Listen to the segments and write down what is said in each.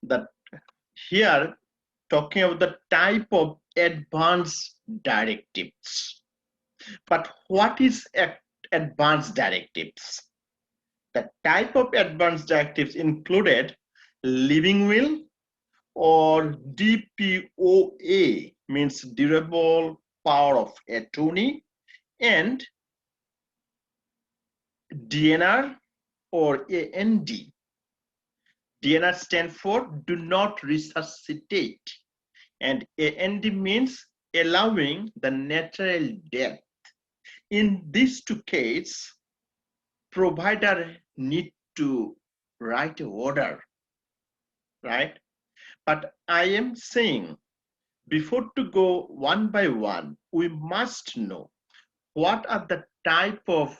that here talking about the type of advanced directives. But what is advanced directives? The type of advanced directives included living will or DPOA, means durable power of attorney, and DNR or AND. DNR stands for do not resuscitate, and AND means allowing the natural death. In these two cases, provider need to write an order, right? But I am saying before to go one by one, we must know what are the type of,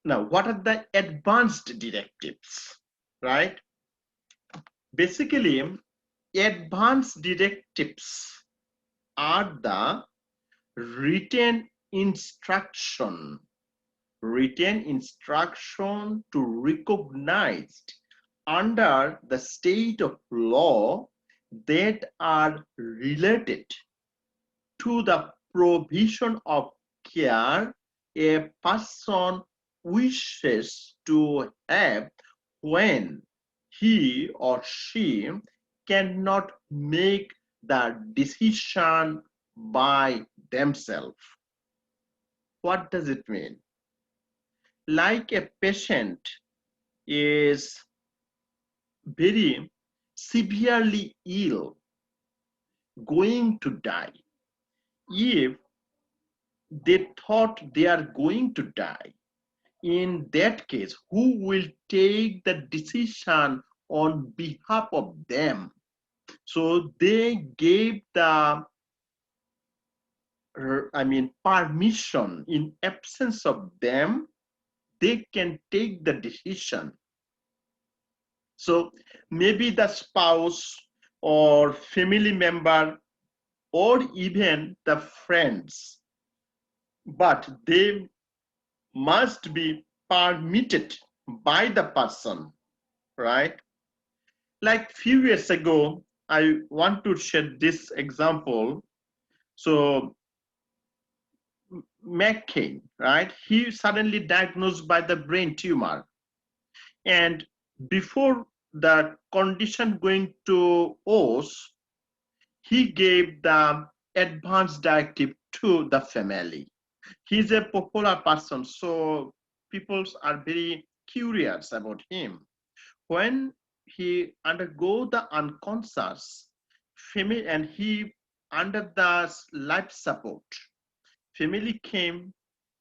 now what are the advanced directives, right? Basically, advanced directives are the written instruction to recognized under the state of law that are related to the provision of care a person wishes to have when he or she cannot make the decision by themselves. What does it mean? Like a patient is very severely ill, going to die. If they thought they are going to die, in that case, who will take the decision on behalf of them? So they gave the permission. In absence of them, they can take the decision. So maybe the spouse or family member or even the friends, but they must be permitted by the person, right? Like few years ago, I want to share this example. So McCain, right? He suddenly diagnosed by the brain tumor, and before the condition going to worse, he gave the advance directive to the family. He's a popular person, so people are very curious about him. When he undergo the unconscious family and he under the life support, family came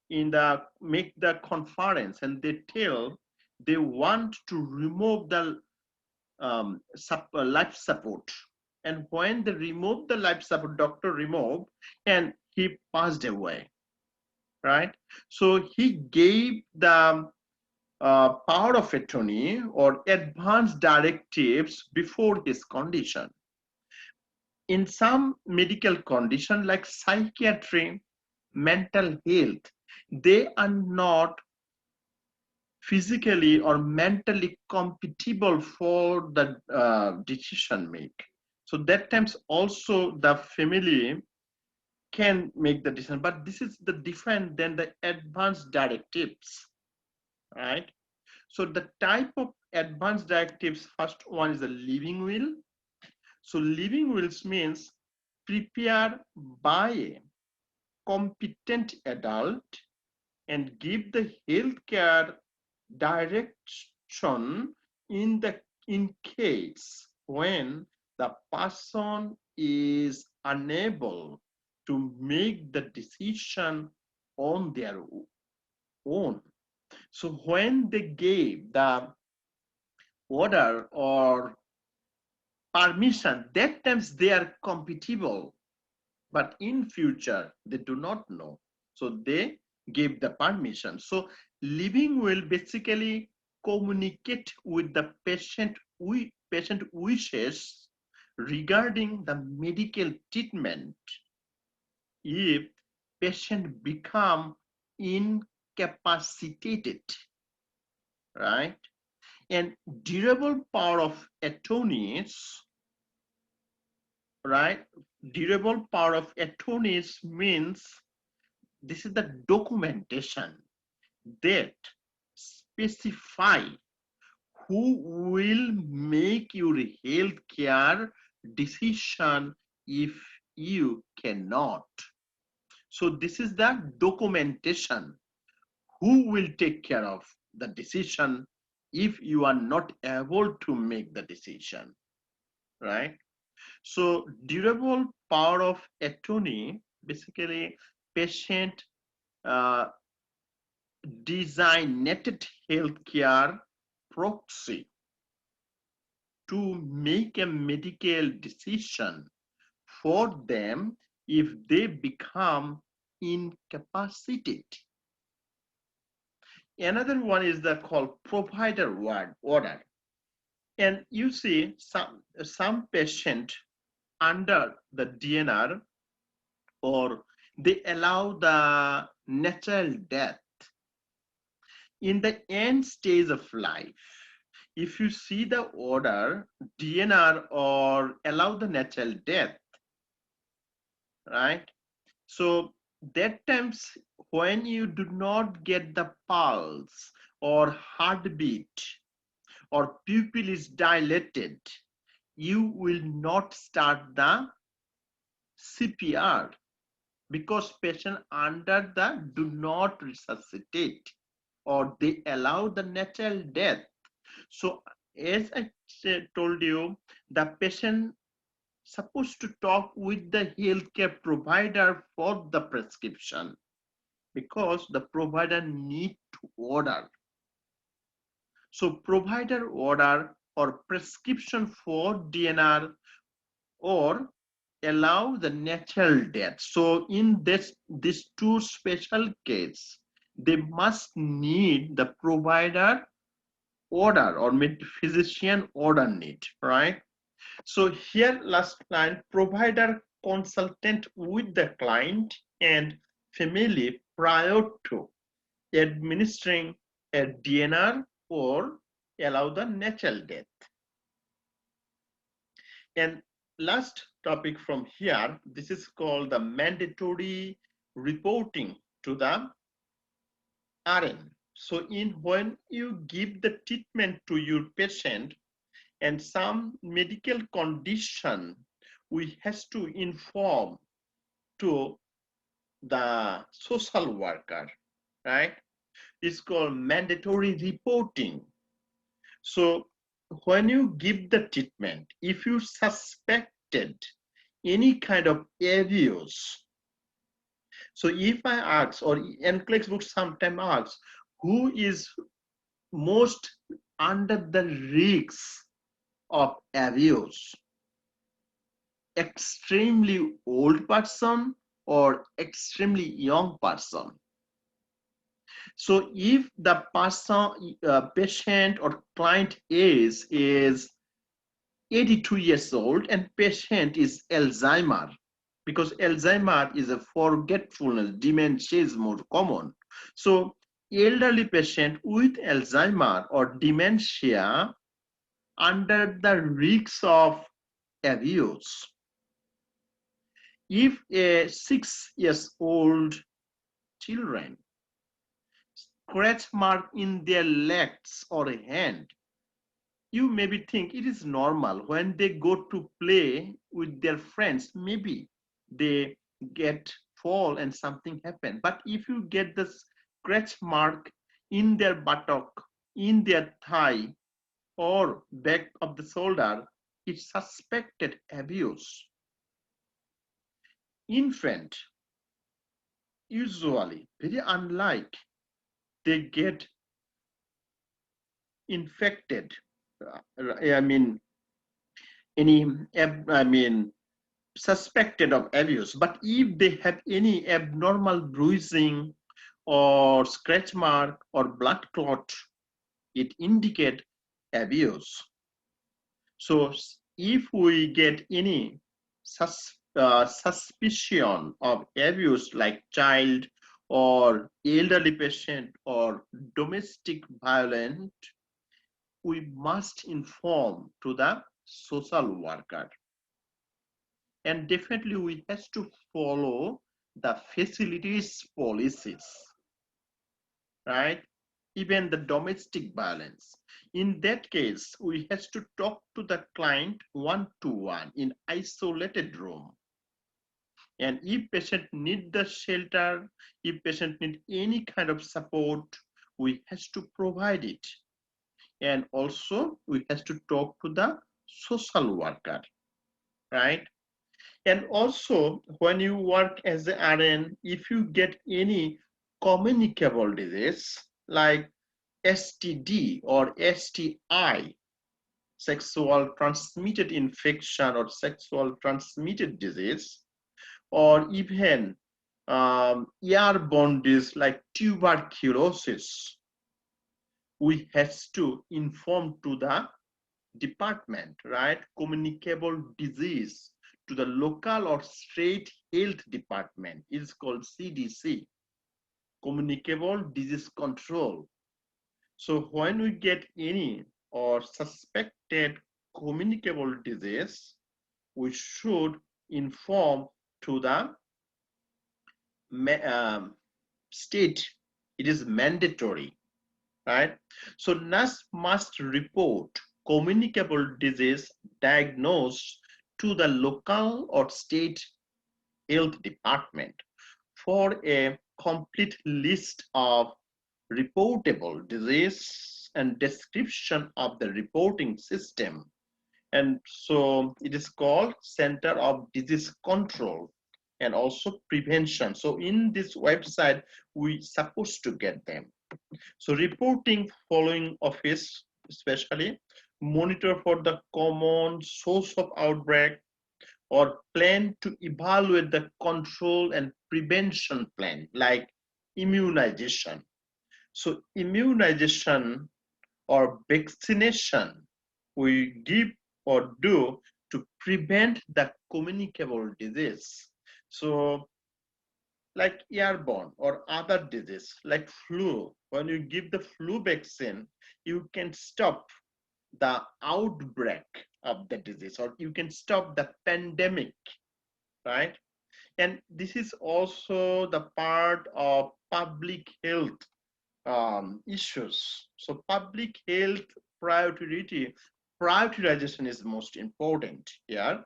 in the make the conference and they tell they want to remove the life support. And when they removed the life support, doctor removed, and he passed away, right? So he gave the power of attorney or advance directives before his condition. In some medical condition like psychiatry, mental health, they are not physically or mentally compatible for the decision make. So that times also the family can make the decision, but this is the different than the advanced directives, right? So the type of advanced directives, first one is a living will. So living wills means prepared by a competent adult and give the healthcare direction in case when the person is unable to make the decision on their own. So when they gave the order or permission, that times they are compatible, but in future they do not know, so they give the permission. So living will basically communicate with the patient wishes regarding the medical treatment if patient become incapacitated, right? And durable power of attorneys right? Durable power of attorneys means this is the documentation that specify who will make your health care decision if you cannot. So this is the documentation. Who will take care of the decision if you are not able to make the decision, right? So durable power of attorney, basically patient uh, designated healthcare proxy to make a medical decision for them if they become incapacitated. Another one is the called provider order. And you see some patient under the DNR, or they allow the natural death in the end stage of life. If you see the order, DNR or allow the natural death, right? So that times when you do not get the pulse or heartbeat or pupil is dilated, you will not start the CPR because patient under the do not resuscitate or they allow the natural death. So as I told you, the patient supposed to talk with the healthcare provider for the prescription because the provider need to order. So provider order or prescription for DNR or allow the natural death. So in these two special case, they must need the provider order or physician order need, right? So here last line, provider consultant with the client and family prior to administering a DNR or allow the natural death. And last topic from here, this is called the mandatory reporting to the RN. So in when you give the treatment to your patient and some medical condition, we has to inform to the social worker, right? It's called mandatory reporting. So when you give the treatment, if you suspected any kind of abuse, so if I ask, or NCLEX book sometimes asks, who is most under the risk of abuse? Extremely old person or extremely young person? So if the person, patient or client is 82 years old and patient is Alzheimer, because Alzheimer is a forgetfulness, dementia is more common. So elderly patient with Alzheimer or dementia under the risk of abuse. If a 6 years old children scratch mark in their legs or a hand, you maybe think it is normal when they go to play with their friends, maybe they get fall and something happen. But if you get the scratch mark in their buttock, in their thigh or back of the shoulder, it's suspected abuse. Infant usually very unlike they get infected, I mean any I mean suspected of abuse, but if they have any abnormal bruising or scratch mark or blood clot, it indicates abuse. So if we get any suspicion of abuse like child or elderly patient or domestic violence, we must inform to the social worker. And definitely we has to follow the facilities policies, right? Even the domestic violence. In that case, we has to talk to the client one-to-one in isolated room. And if patient need the shelter, if patient need any kind of support, we has to provide it. And also we has to talk to the social worker, right? And also when you work as an RN, if you get any communicable disease like STD or STI, sexual transmitted infection or sexual transmitted disease, or even airborne disease like tuberculosis, we has to inform to the department, right? Communicable disease to the local or state health department is called CDC, communicable disease control. So when we get any or suspected communicable disease, we should inform to the state. It is mandatory, right? So nurse must report communicable disease diagnosed to the local or state health department for a complete list of reportable disease and description of the reporting system. And so it is called Center of Disease Control and also prevention. So in this website, we supposed to get them. So reporting following office, especially monitor for the common source of outbreak or plan to evaluate the control and prevention plan like immunization. So immunization or vaccination we give or do to prevent the communicable disease. So like airborne or other disease like flu, when you give the flu vaccine, you can stop the outbreak of the disease or you can stop the pandemic, right? And this is also the part of public health issues. So public health prioritization is most important here.